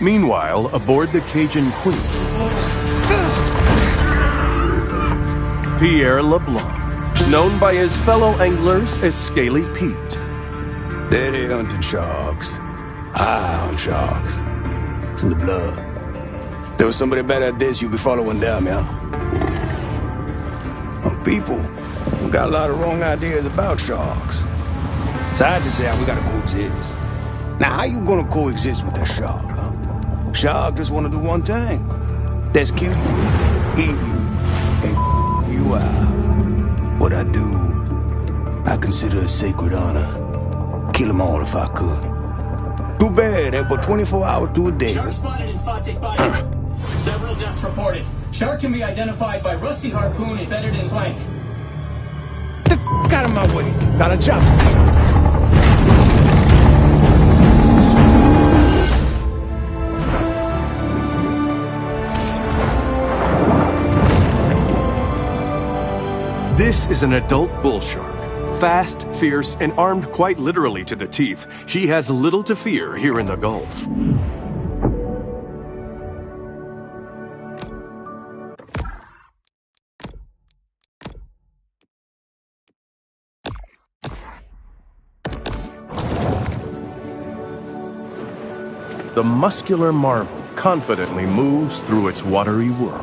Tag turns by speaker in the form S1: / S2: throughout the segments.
S1: Meanwhile, aboard the Cajun Queen, Pierre LeBlanc, known by his fellow anglers as Scaly Pete.
S2: They're the hunting sharks. I hunt sharks. It's in the blood. There was somebody better at this, you'd be following them, yeah? People got a lot of wrong ideas about sharks. So I just say we gotta coexist. Now, how you gonna coexist with that shark, huh? Shark just wanna do one thing. That's kill you, eat you, and you out. What I do, I consider a sacred honor. Kill them all if I could. Too bad, they put 24 hours to a day.
S3: Shark spotted in Fatik Bay. Several deaths reported. Shark can be identified by rusty harpoon embedded in flank.
S2: Get the out of my way. Got a job.
S1: This is an adult bull shark. Fast, fierce, and armed quite literally to the teeth, she has little to fear here in the Gulf. The muscular marvel confidently moves through its watery world.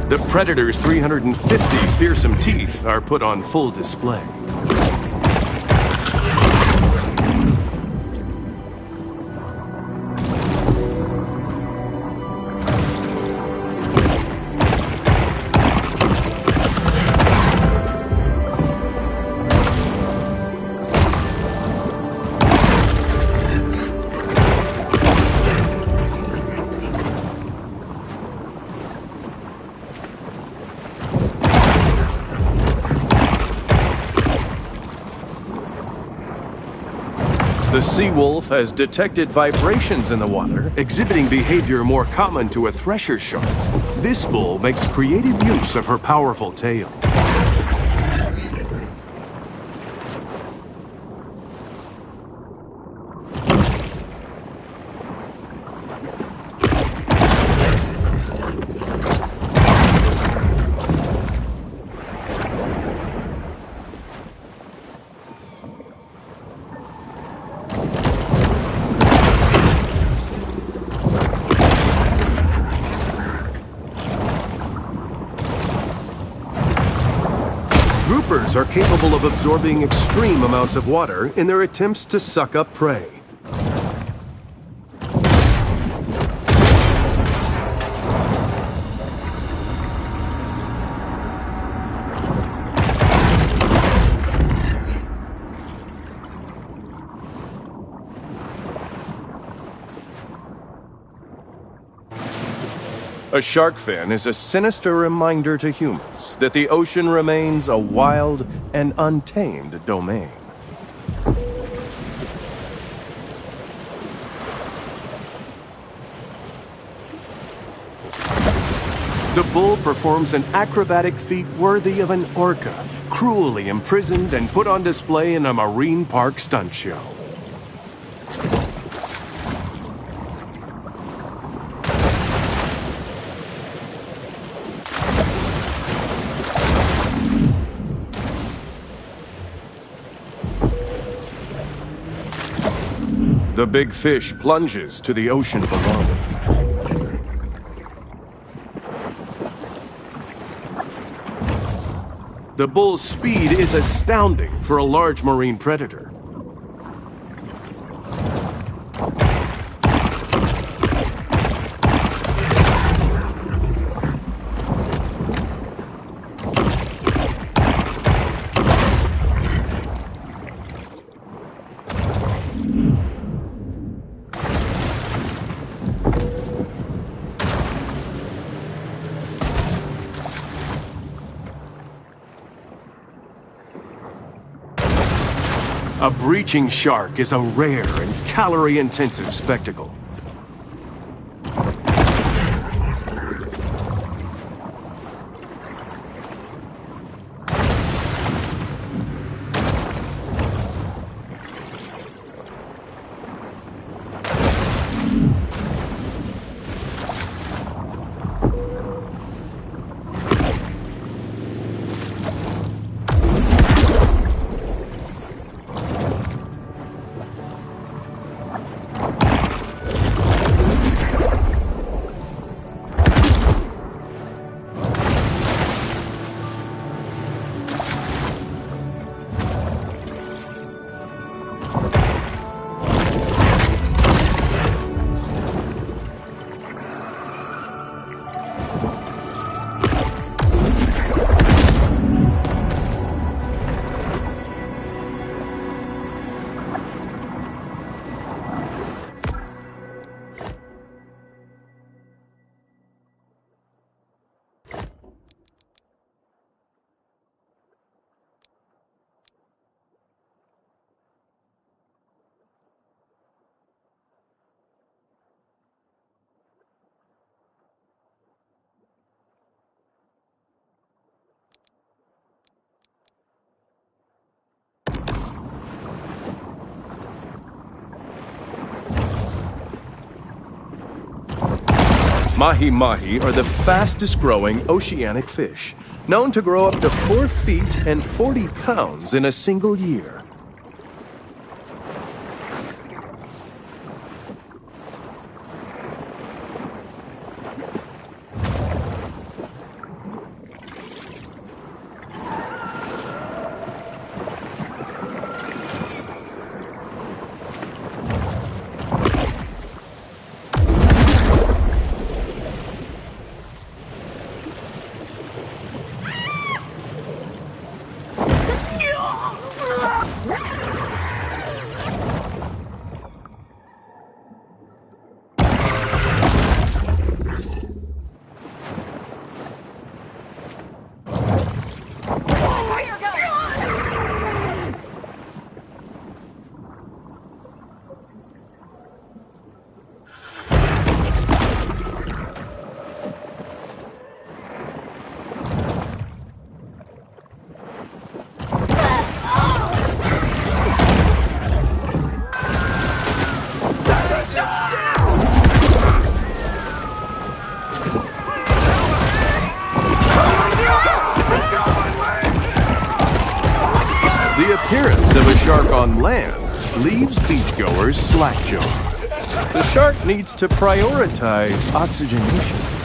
S1: The predator's 350 fearsome teeth are put on full display. The sea wolf has detected vibrations in the water, exhibiting behavior more common to a thresher shark. This bull makes creative use of her powerful tail. Groupers are capable of absorbing extreme amounts of water in their attempts to suck up prey. A shark fin is a sinister reminder to humans that the ocean remains a wild and untamed domain. The bull performs an acrobatic feat worthy of an orca, cruelly imprisoned and put on display in a marine park stunt show. The big fish plunges to the ocean below. The bull's speed is astounding for a large marine predator. A breaching shark is a rare and calorie-intensive spectacle. Mahi-mahi are the fastest-growing oceanic fish, known to grow up to 4 feet and 40 pounds in a single year. The appearance of a shark on land leaves beachgoers slack-jawed. The shark needs to prioritize oxygenation.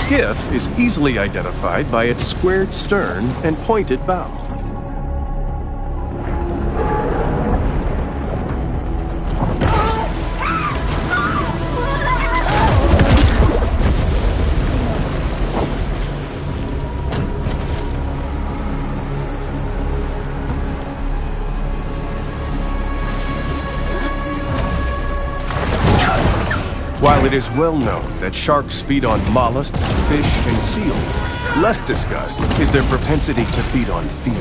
S1: skiff is easily identified by its squared stern and pointed bow. While it is well known that sharks feed on mollusks, fish, and seals, less discussed is their propensity to feed on fear.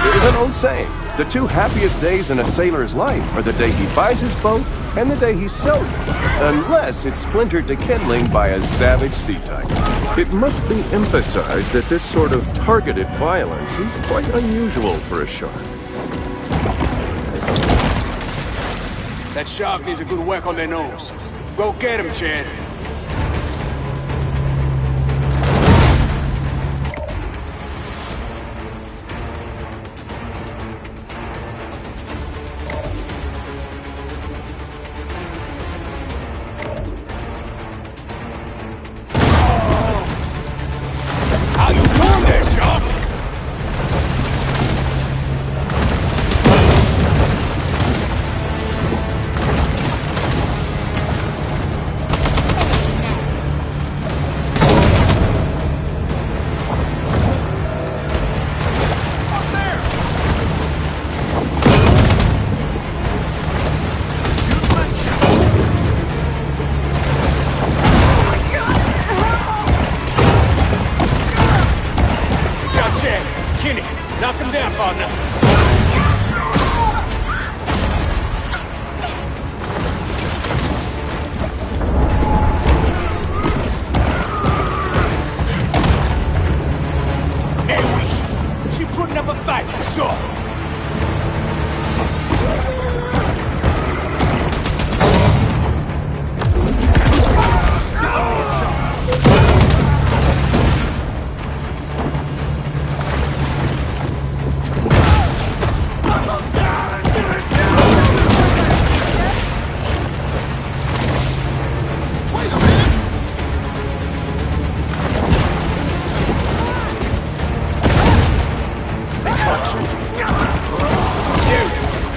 S1: There's an old saying, the two happiest days in a sailor's life are the day he buys his boat and the day he sells it, unless it's splintered to kindling by a savage sea tiger. It must be emphasized that this sort of targeted violence is quite unusual for a shark.
S2: That shark needs a good whack on their nose. Go get him, Chad. How you doing there, shark? Knock him down, partner. Hey, she putting up a fight for sure.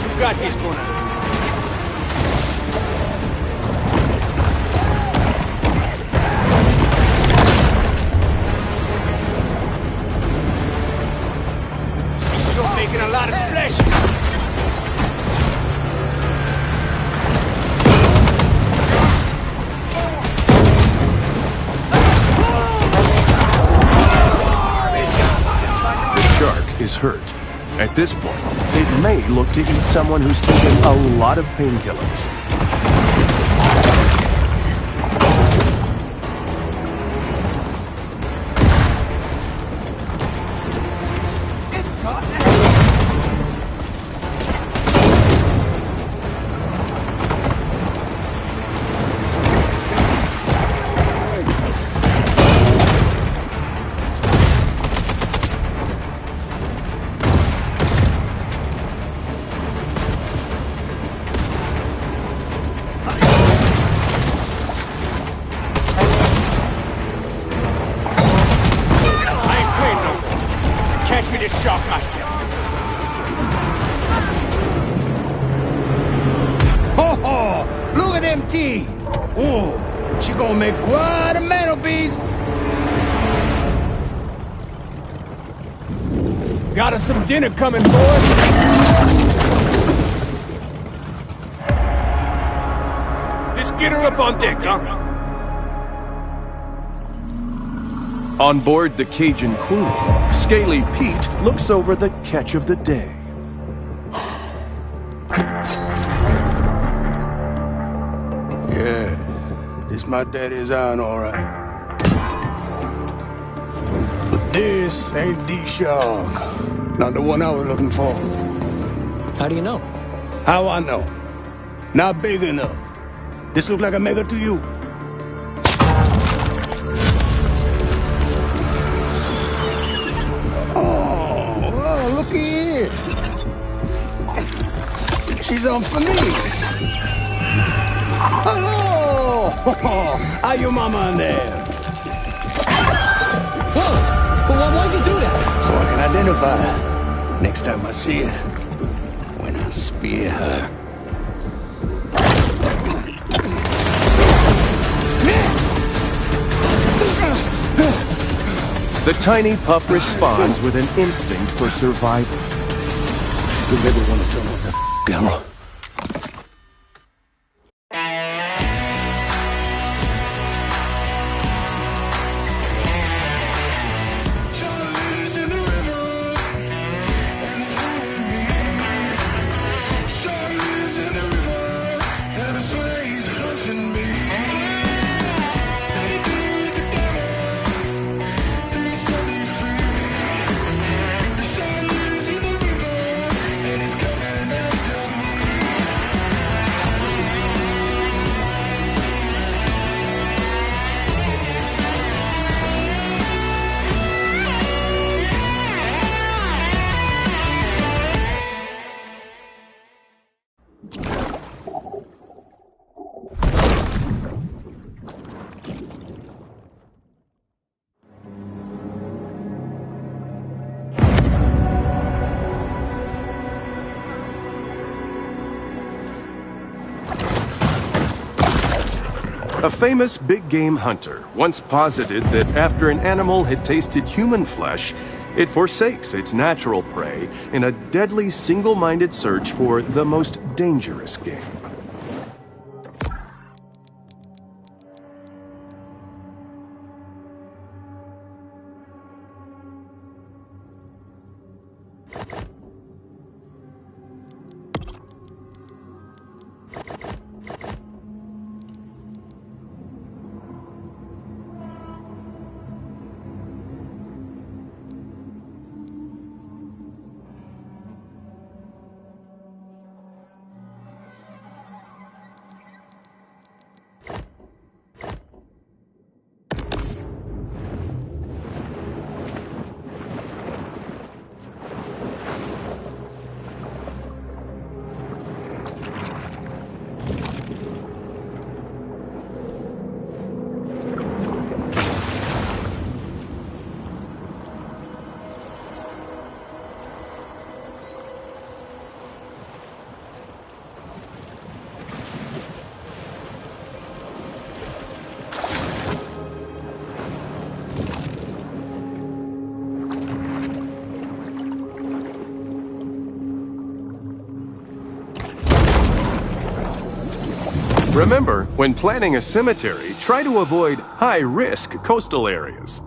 S2: You got this, Bona. She's sure making a lot of splash.
S1: The shark is hurt. At this point, it may look to eat someone who's taken a lot of painkillers.
S2: Catch me this shark myself. Ho ho! Look at them teeth! Oh, she gonna make quite a mantelpiece. Got us some dinner coming, boys. Let's get her up on deck, huh?
S1: On board the Cajun Queen, Scaly Pete looks over the catch of the day.
S2: Yeah, this my daddy's iron, all right. But this ain't the shark. Not the one I was looking for.
S3: How do you know?
S2: How I know? Not big enough. This look like a mega to you. Oh, well, looky here. she's on for me. Hello! How your mama in there?
S3: Whoa! Well, why'd you do that?
S2: So I can identify her next time I see her. When I spear her.
S1: The tiny pup responds with an instinct for survival.
S2: You never want to turn on the camera.
S1: A famous big game hunter once posited that after an animal had tasted human flesh, it forsakes its natural prey in a deadly single-minded search for the most dangerous game. Remember, when planning a cemetery, try to avoid high-risk coastal areas.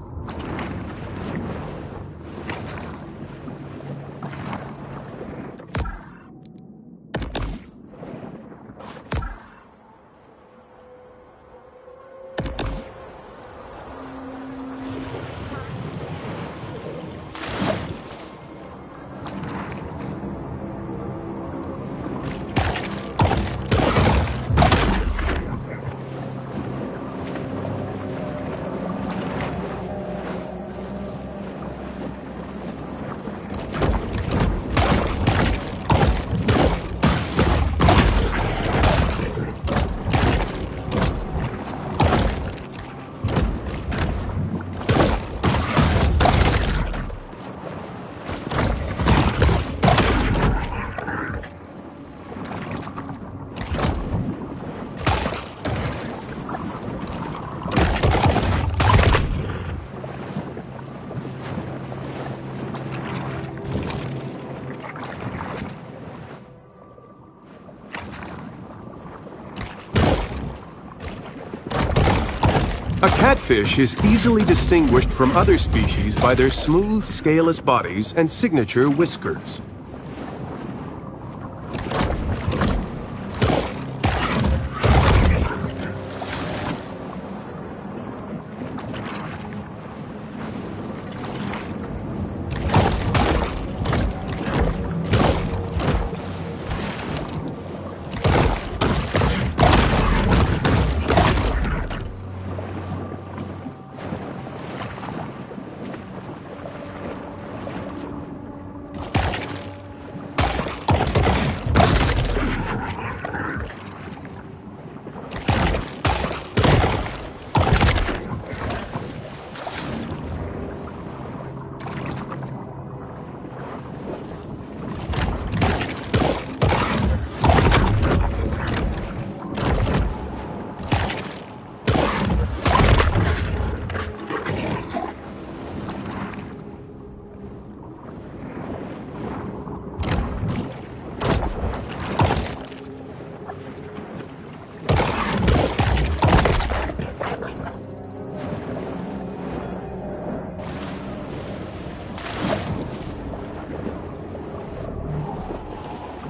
S1: A catfish is easily distinguished from other species by their smooth, scaleless bodies and signature whiskers.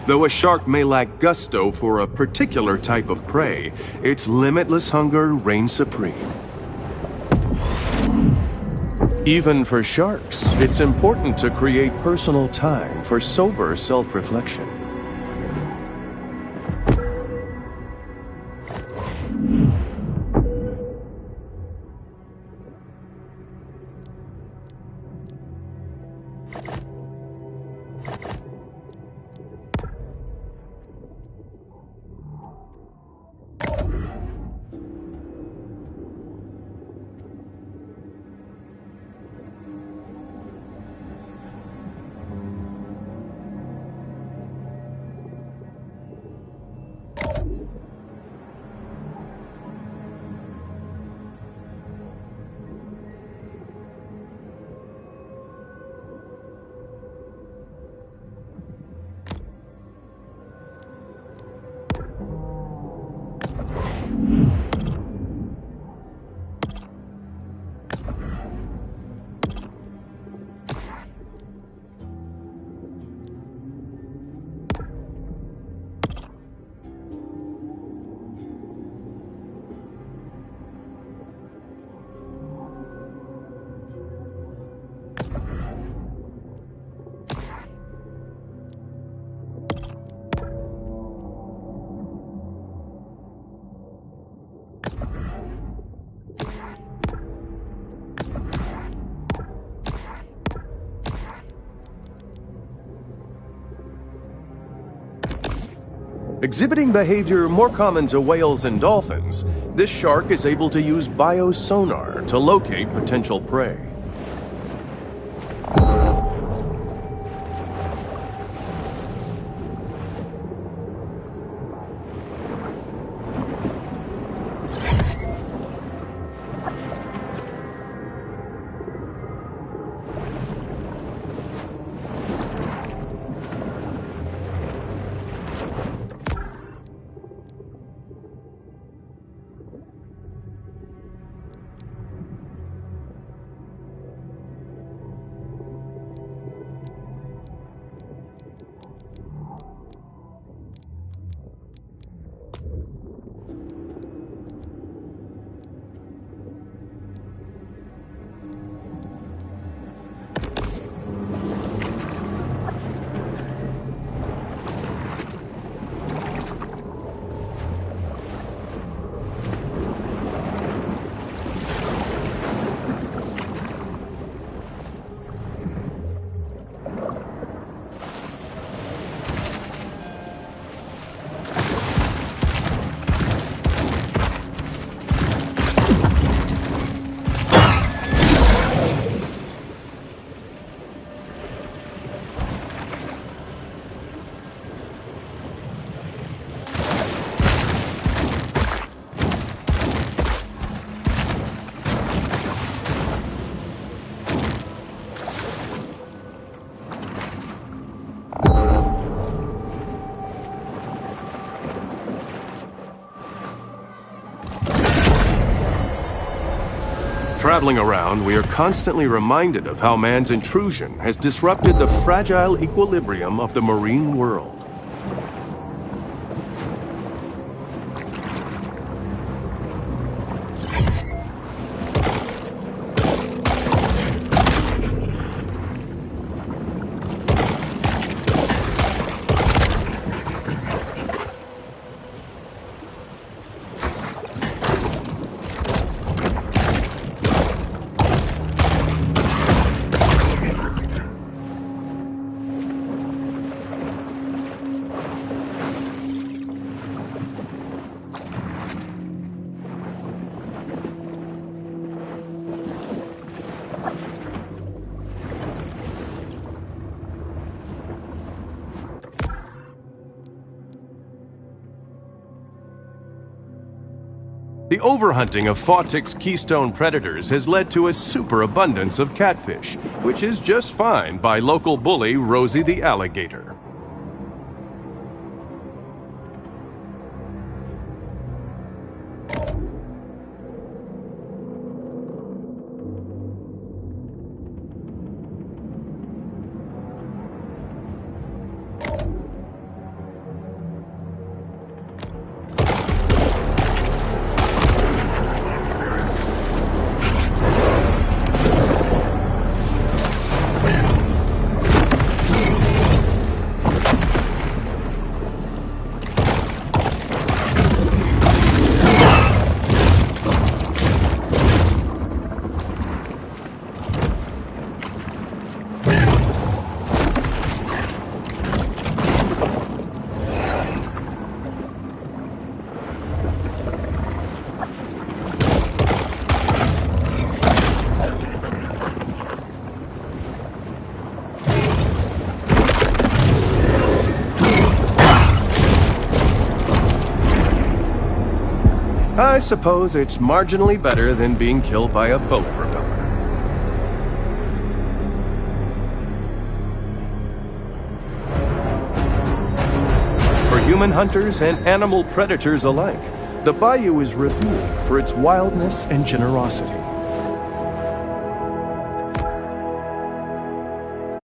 S1: Though a shark may lack gusto for a particular type of prey, its limitless hunger reigns supreme. Even for sharks, it's important to create personal time for sober self-reflection. Exhibiting behavior more common to whales and dolphins, this shark is able to use biosonar to locate potential prey. Traveling around, we are constantly reminded of how man's intrusion has disrupted the fragile equilibrium of the marine world. The overhunting of Fawtick's keystone predators has led to a superabundance of catfish, which is just fine by local bully Rosie the alligator. I suppose it's marginally better than being killed by a boat propeller. For human hunters and animal predators alike, the bayou is revered for its wildness and generosity.